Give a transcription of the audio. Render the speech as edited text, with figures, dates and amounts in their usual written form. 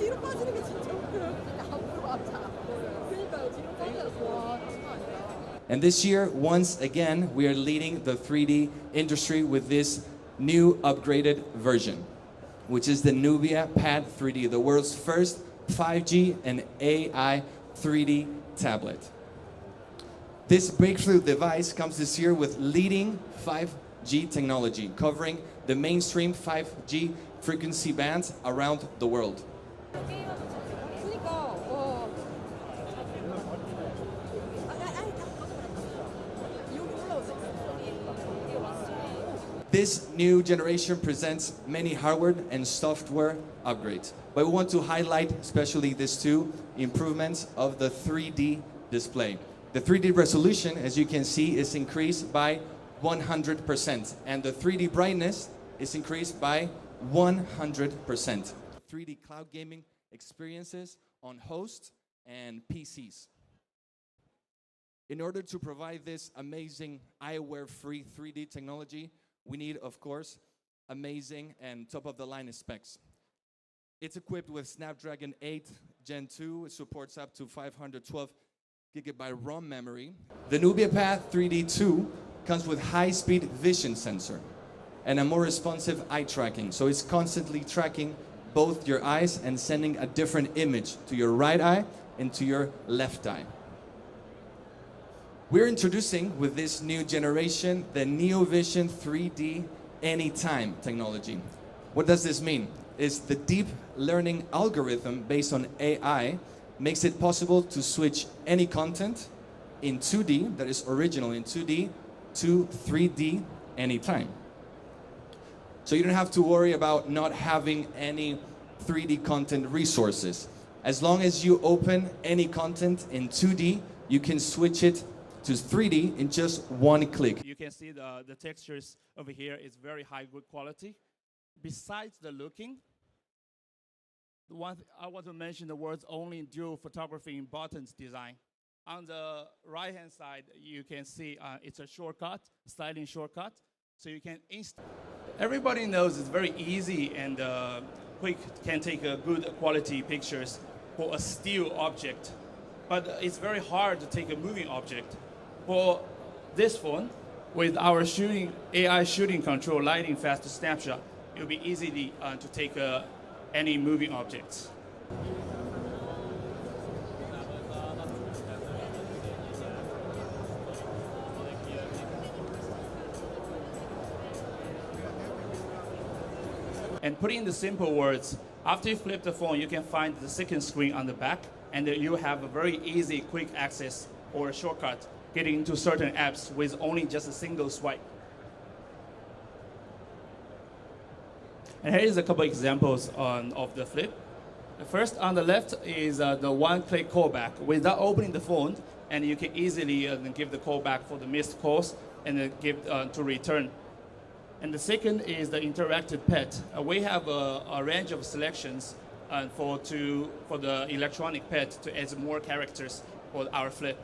뒤로 빠지는 게 진짜 웃겨요. 앞으로 맞아. 그러니까요. 뒤로 빠져서 와, 장난 아니다. And this year, once again, we are leading the 3D industry with this new upgraded version, which is the Nubia Pad 3D, the world's first 5G and AI 3D tablet. This breakthrough device comes this year with leading 5G technology, covering the mainstream 5G frequency bands around the world. This new generation presents many hardware and software upgrades, but we want to highlight especially these two improvements of the 3D display. The 3D resolution, as you can see, is increased by 100%, and the 3D brightness is increased by 100%. 3D cloud gaming experiences on hosts and PCs. In order to provide this amazing eyewear-free 3D technology, we need, of course, amazing and top-of-the-line specs. It's equipped with Snapdragon 8 Gen 2. It supports up to 512 GB ROM memory. The Nubia Pad 3D 2 comes with high-speed vision sensor and a more responsive eye tracking. So it's constantly tracking both your eyes and sending a different image to your right eye and to your left eye. We're introducing with this new generation the NeoVision 3D Anytime technology. What does this mean? It's the deep learning algorithm based on AI makes it possible to switch any content in 2D, that is original in 2D, to 3D anytime. So you don't have to worry about not having any 3D content resources. As long as you open any content in 2D, you can switch it to 3D in just one click. You can see the textures over here is very high, good quality. Besides the looking, I want to mention the words only dual photography in buttons design. On the right-hand side, you can see it's a shortcut, styling shortcut. So you can everybody knows it's very easy and quick, can take a good quality pictures for a still object. But it's very hard to take a moving object. For this phone, with our AI shooting control lighting fast snapshot, it'll be easy to take any moving objects. And putting the simple words, after you flip the phone, you can find the second screen on the back, and you have a very easy, quick access or a shortcut getting into certain apps with only just a single swipe. And here is a couple examples of the flip. The first on the left is the one-click callback without opening the phone, and you can easily give the callback for the missed calls and give to return. And the second is the interactive pet. We have a range of selections for the electronic pet to add more characters for our flip.